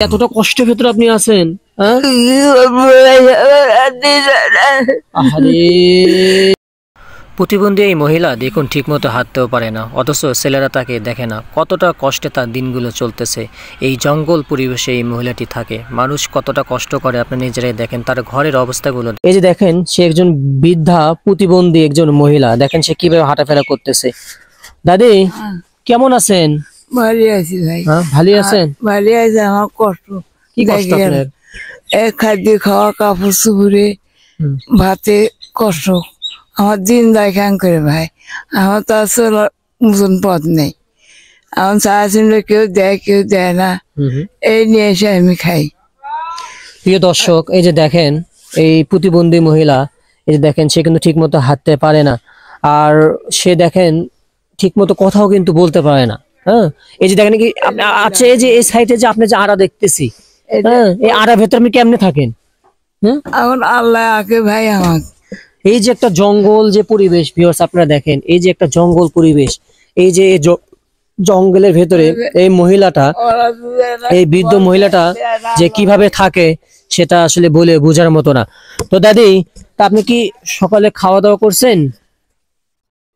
এতটা কষ্টের ভেতরে আপনি আছেন, হ্যাঁ? আহারে, প্রতিবন্ধী এই মহিলা দেখুন ঠিকমতো হাঁটতেও পারে না, অথচ ছেলেরা তাকে দেখে না। কতটা কষ্টে তার দিনগুলো চলতেছে। এই জঙ্গল পরিবেশে এই মহিলাটি থাকে। মানুষ কতটা কষ্ট করে আপনি নিজেরাই দেখেন তার ঘরের অবস্থাগুলো। এই যে দেখেন, সে একজন বৃদ্ধা প্রতিবন্ধী একজন মহিলা, দেখেন সে কিভাবে হাঁটাফেরা করতেছে। দাদি কেমন আছেন? ভালো আছি ভাই। ভালো আছেন? ভালো আছে। আমার কষ্ট কি কষ্ট আপনার? খাদ্য খাওয়া, কাপড় চুপুরে, ভাতে কষ্ট। আমার দিন যায় কেন করে ভাই। আমার তো আসলে মতন পথ নেই। আমার চা চিনলে কেউ দেয় না। এই নিয়ে এসে আমি খাই। প্রিয় দর্শক, এই যে দেখেন এই প্রতিবন্ধী মহিলা, এই যে দেখেন সে কিন্তু ঠিক মতো হাঁটতে পারে না, আর সে দেখেন ঠিক মতো কথাও কিন্তু বলতে পারে না। হ্যাঁ, এই যে দেখেন কি আচ্ছা, এই যে এই সাইডে যে আপনি যে আড়া দেখতেছি, হ্যাঁ, এই আড়া ভেতরে আপনি কেমনে থাকেন? হ্যাঁ, এখন আল্লাহ আগে ভাই আমার। এই যে একটা জঙ্গল যে পরিবেশ ভিউয়ার্স, আপনারা দেখেন এই যে একটা জঙ্গল পরিবেশ, এই যে জঙ্গলের ভেতরে এই মহিলাটা, এই বৃদ্ধ মহিলাটা যে কিভাবে থাকে সেটা আসলে বলে বোঝার মতো না। তো দাদি, তা আপনি কি সকালে খাওয়া দাওয়া করছেন?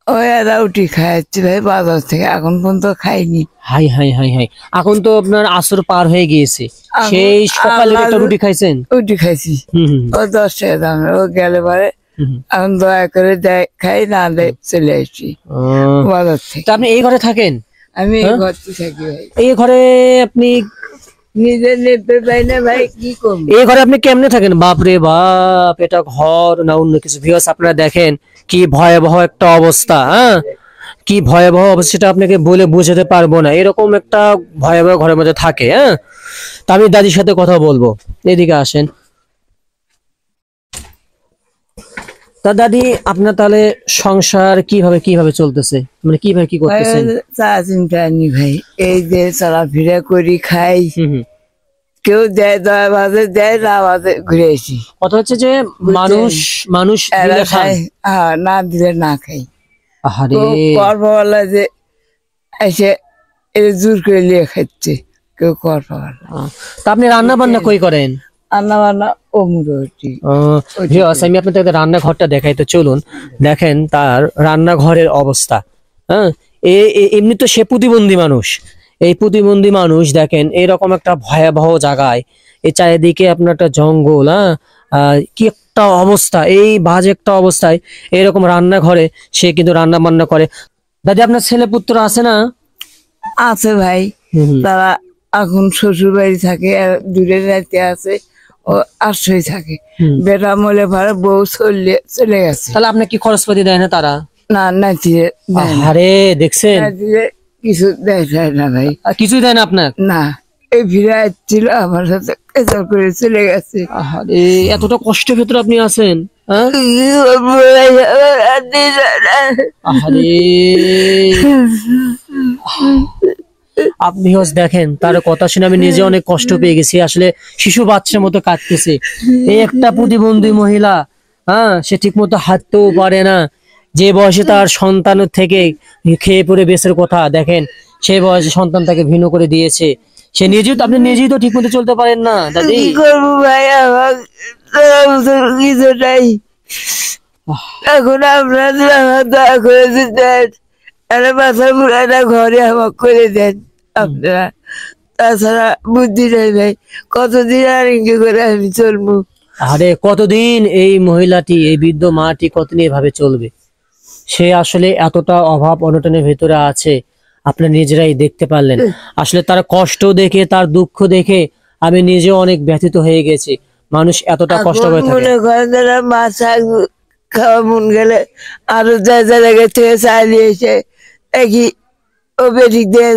ওই রুটি খাইছি ভাই বাজার থেকে, এখন পর্যন্ত খাইনি। হাই হাই হাই হাই, এখন তো আপনার আসর পার হয়ে গিয়েছে, সেই সকালে একটা রুটি খাইছেন? রুটি খাইছি। ও 10 টাকা দাম, ও গেলে পরে এখন দয়া করে দেয়, খাই না দেয় চলে আসছি বাজার থেকে। আপনি এই ঘরে থাকেন? আমি এই ঘরতে থাকি ভাই। এই ঘরে আপনি নিজে নেপে পাই না ভাই, কি করবো? এই ঘরে আপনি কেমনে থাকেন? বাপরে বাপ, এটা ঘর না অন্য কিছু? ভিউয়ার্স আপনারা দেখেন কি ভয়াবহ একটা অবস্থা। হ্যাঁ, কি ভয়াবহ অবস্থা সেটা আপনাকে বলে বোঝাতে পারবো না। এরকম একটা ভয়াবহ ঘরের মধ্যে থাকে। হ্যাঁ, তা আমি দাদির সাথে কথা বলবো, এদিকে আসেন। তা দাদি, আপনার তাহলে সংসার কিভাবে চলতেছে, মানে কিভাবে কি করতেছেন? চা চিন্তা নি ভাই, এই যে চলাফেরা করি, খাই। কেউ দেয় 10 বাজে, দেয় না বাজে ঘুরে আসি। কথা হচ্ছে যে মানুষ দিলে খায়, না দিলে না খাই। আহারে, কর্মওয়ালা যে এসে জোর করে নিয়ে খাচ্ছে কেউ কর্মওয়ালা। তা আপনি রান্না বান্না কই করেন? রান্না বান্না আমি আপনাদের রান্নাঘরটা দেখাই, তো চলুন দেখেন তার রান্নাঘরের অবস্থা। হ্যাঁ, এমনি তো সে প্রতিবন্ধী মানুষ, এই প্রতিবন্ধী মানুষ দেখেন এরকম একটা ভয়াবহ জায়গায়, এই চারিদিকে আপনার একটা জঙ্গল, কি একটা অবস্থা, এই বাজে একটা অবস্থায় এরকম রান্নাঘরে সে কিন্তু রান্না বান্না করে। দাদি, আপনার ছেলে পুত্র আছে না? আছে ভাই, তারা এখন শ্বশুর বাড়ি থাকে, দূরের রাতে আছে, ও আশ্রয় থাকে। বেটা মলে ভাড়া বউ চলে গেছে। তাহলে আপনি কি খরচপাতি দেয় না তারা? না, নাচিয়ে আরে দেখছেন, কিছু দেয় না ভাই, কিছুই দেয় না আপনার? না, এই ভিড়ে ছিল আমার সাথে কেচার করে চলে গেছে। আরে এতটা কষ্টের ভেতরে আপনি আছেন, হ্যাঁ? আরে আপনি দেখেন তার কথা শুনে আমি নিজে অনেক কষ্ট পেয়ে গেছি। আসলে শিশু বাচ্চার মতো কাঁদতেছে। এই একটা প্রতিবন্ধী মহিলা, হ্যাঁ, সে ঠিক মতো হাঁটতেও পারে না। যে বয়সে তার সন্তানের থেকে খেয়ে পরে বেঁচের কথা, দেখেন সেই বয়সে সন্তান তাকে ভিন্ন করে দিয়েছে। সে নিজেও তো, আপনি নিজেই তো ঠিক মতো চলতে পারেন না দাদি। কি করবো ভাই, আমার কিছু নাই। এখন আপনারা দয়া করে দেন, মাথা মুড়াটা ঘরে আমার করে দেন আপনারা। তাছাড়া বুদ্ধি নেই ভাই, কতদিন আর ইঙ্গি করে আমি চলবো? আরে কতদিন এই মহিলাটি, এই বৃদ্ধ মাটি কতদিন এভাবে চলবে? সে আসলে এতটা অভাব অনটনের ভেতরে আছে, আপনারা নিজেরাই দেখতে পারলেন। আসলে তার কষ্ট দেখে, তার দুঃখ দেখে আমি নিজেও অনেক ব্যথিত হয়ে গেছি। মানুষ এতটা কষ্ট করে থাকে। মনে করেন যারা মাছ খাওয়া মন গেলে আরো জায়গা থেকে চালিয়ে এসে দেখি ও বেরিক দিয়ে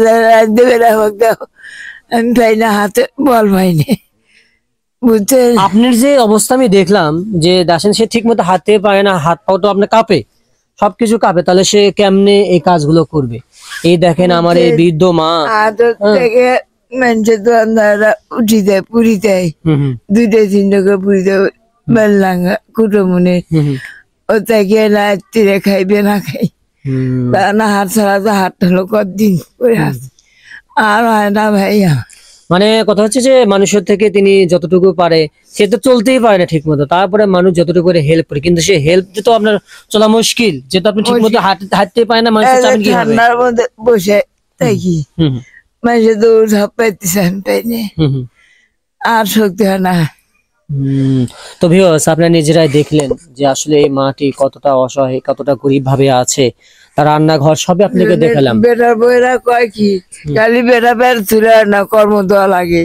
দেবে না, আমি পাই না, হাতে বল পাইনি, বুঝছেন? আপনার যে অবস্থা আমি দেখলাম, যে দেখেন সে ঠিক মতো হাঁটতে পারে না, হাত পাও তো আপনার কাঁপে, সবকিছু কাঁপে, তাহলে সে কেমনে এই কাজগুলো করবে? এই দেখেন আমার এই বৃদ্ধ মা থেকে মানুষের দোকানদাররা উঠি দেয়, পুরি দেয়, 2-3 করে পুরি দেয়, বেললাঙ্গা কুটো মনে, ও তাকে না তীরে খাইবে না খাই, তা না হাত ছাড়া তো হাত হলো কদিন করে আছে, আর হয় না ভাই। মানে কথা হচ্ছে যে মানুষের থেকে তিনি যতটুকু পারে, সে তো চলতেই পারে না ঠিক মতো, তারপরে মানুষ যতটুকু করে হেল্প করে, কিন্তু সে হেল্প তো আপনার চলা মুশকিল, যেহেতু আপনি ঠিক মতো হাঁটতে পারেন না, মানুষের চাবেন কিভাবে? ঠান্ডার মধ্যে বসে থাকি, হুম হুম মানুষের দৌড় ঝাঁপ পাইতেছে, আমি পাইনি, হুম হুম। আর শক্তি হয় না। তো ভিউয়ার্স, আপনারা নিজেরাই দেখলেন যে আসলে এই মাটি কতটা অসহায়, কতটা গরিব ভাবে আছে। তার রান্নাঘর সবই আপনাকে দেখালাম। বেটার বইরা কয় কি, খালি বেটা বের তুলে না, কর্ম দেওয়া লাগে,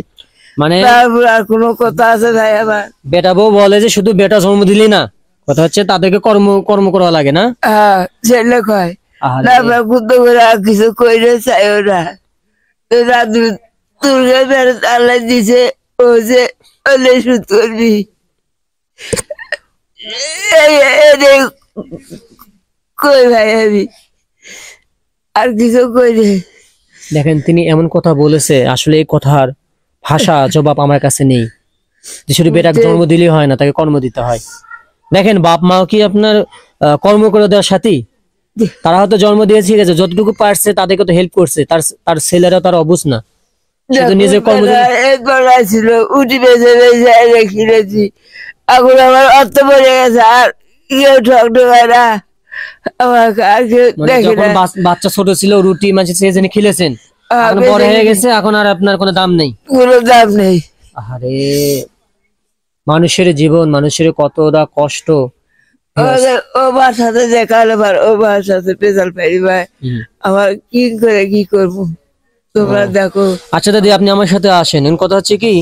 মানে তারপর আর কোনো কথা আছে ভাই আমার? বেটা বউ বলে যে শুধু বেটা জন্ম দিলি না, কথা হচ্ছে তাদেরকে কর্ম কর্ম করা লাগে না। হ্যাঁ, ছেলে কয় আহারে। তারপর কুদ্দ করে আর কিছু কইরে চাই ওরা, তোরা দুর্গা বেড়ে আল্লাহ দিছে, ও যে ওলে শুধ করবি, কই ভাই আমি আর কিছু কইরে। দেখেন তিনি এমন কথা বলেছে, আসলে এই কথার ভাষা জবাব আমার কাছে নেই। যে শুধু বেটাকে জন্ম দিলেই হয় না, তাকে কর্ম দিতে হয়। দেখেন বাপ মাও কি আপনার কর্ম করে দেওয়ার সাথী? তারা হয়তো জন্ম দিয়েছে, ঠিক আছে, যতটুকু পারছে তাদেরকে তো হেল্প করছে, তার তার ছেলেরা তার অবুঝ না, সে তো নিজের কর্ম একবার ছিল উঠি বেঁচে বেঁচে রেখে রেখি, এখন আমার অর্থ পড়ে গেছে, আর কেউ ঠক ঠকায় না আমাকে, আর কেউ মানে দেখে যখন না। বাচ্চা ছোট ছিল রুটি মাঝে সে জেনে খেলেছেন, এখন বড় হয়ে গেছে, এখন আর আপনার কোনো দাম নেই। কোনো দাম নেই। আরে মানুষের জীবন, মানুষের কতটা কষ্ট। ও বার সাথে দেখালে বার, ও বার সাথে পেশাল ফেরি ভাই, আমার কি করে কি করবো তোমরা দেখো। আচ্ছা দাদি, আপনি আমার সাথে আসেন। এখন কথা হচ্ছে কি,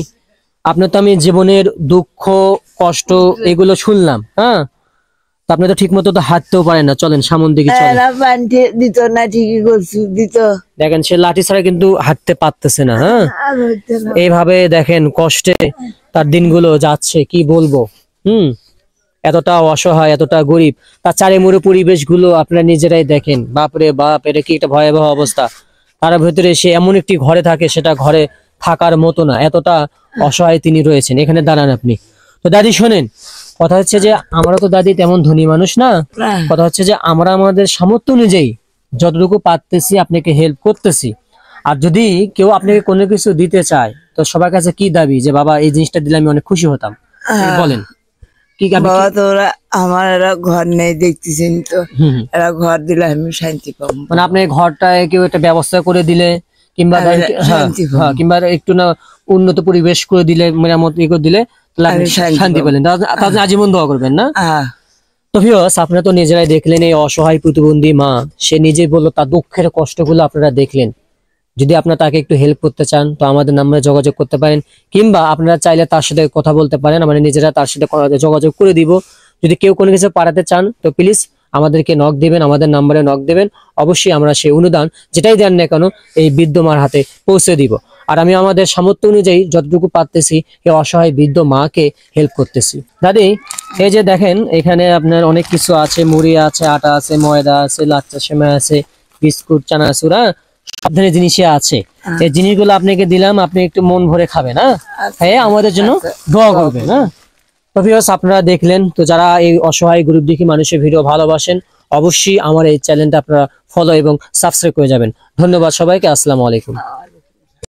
আপনার তো আমি জীবনের দুঃখ কষ্ট এগুলো শুনলাম, হ্যাঁ, তো আপনি তো ঠিক মতো তো হাঁটতেও পারেন না, চলেন সামন দিকে চলেন। পান্টি দিত না, ঠিকই করছি দিত, দেখেন সে লাঠি ছাড়া কিন্তু হাঁটতে পারতেছে না, হ্যাঁ, আর হচ্ছে না। এইভাবে দেখেন কষ্টে তার দিনগুলো যাচ্ছে, কি বলবো। এতটা অসহায়, এতটা গরিব, তার চারে মুড়ে পরিবেশ গুলো আপনারা নিজেরাই দেখেন। বাপরে বাপ, এটা কি একটা ভয়াবহ অবস্থা। তার ভেতরে সে এমন একটি ঘরে থাকে, সেটা ঘরে থাকার মতো না, এতটা অসহায় তিনি রয়েছেন। এখানে দাঁড়ান আপনি। তো দাদি শোনেন, কথা হচ্ছে যে আমরা তো দাদি তেমন ধনী মানুষ না, কথা হচ্ছে যে আমরা আমাদের সামর্থ্য অনুযায়ী যতটুকু পারতেছি আপনাকে হেল্প করতেছি। আর যদি কেউ আপনাকে কোনো কিছু দিতে চায়, তো সবার কাছে কি দাবি যে বাবা এই জিনিসটা দিলে আমি অনেক খুশি হতাম, বলেন কি? বাবা তোরা আমার এরা ঘর নেই দেখতেছেন তো, এরা ঘর দিলে আমি শান্তি পাবো। মানে আপনি ঘরটায় কেউ একটা ব্যবস্থা করে দিলে, কিংবা কিংবা একটু না উন্নত পরিবেশ করে দিলে, মেরামত করে দিলে, তাহলে আপনি শান্তি পেলেন, তাহলে আজীবন দোয়া করবেন না? তো ভিউয়ার্স, আপনারা তো নিজেরাই দেখলেন এই অসহায় প্রতিবন্ধী মা, সে নিজেই বললো তার দুঃখের কষ্টগুলো আপনারা দেখলেন। যদি আপনারা তাকে একটু হেল্প করতে চান, তো আমাদের নাম্বারে যোগাযোগ করতে পারেন, কিংবা আপনারা চাইলে তার সাথে কথা বলতে পারেন, আমরা নিজেরা তার সাথে যোগাযোগ করে দিব। যদি কেউ কোনো কিছু পাঠাতে চান, তো প্লিজ আমাদেরকে নক দিবেন, আমাদের নাম্বারে নক দিবেন, অবশ্যই আমরা সেই অনুদান যেটাই দেন না কেন এই বৃদ্ধ মার হাতে পৌঁছে দিব। আর আমি আমাদের সামর্থ্য অনুযায়ী যতটুকু পারতেছি এই অসহায় বৃদ্ধ মাকে হেল্প করতেছি। দাদি, এই যে দেখেন এখানে আপনার অনেক কিছু আছে, মুড়ি আছে, আটা আছে, ময়দা আছে, লাচ্চা সেমাই আছে, বিস্কুট, চানাচুর, সব ধরনের জিনিসই আছে। এই জিনিসগুলো আপনাকে দিলাম, আপনি একটু মন ভরে খাবেন, হ্যাঁ, আমাদের জন্য দোয়া করবেন, হ্যাঁ। তো ভিউয়ার্স, আপনারা দেখলেন, তো যারা এই অসহায় গরিব দুঃখী মানুষের ভিডিও ভালোবাসেন, অবশ্যই আমার এই চ্যানেলটা আপনারা ফলো এবং সাবস্ক্রাইব করে যাবেন। ধন্যবাদ সবাইকে, আসসালামু আলাইকুম।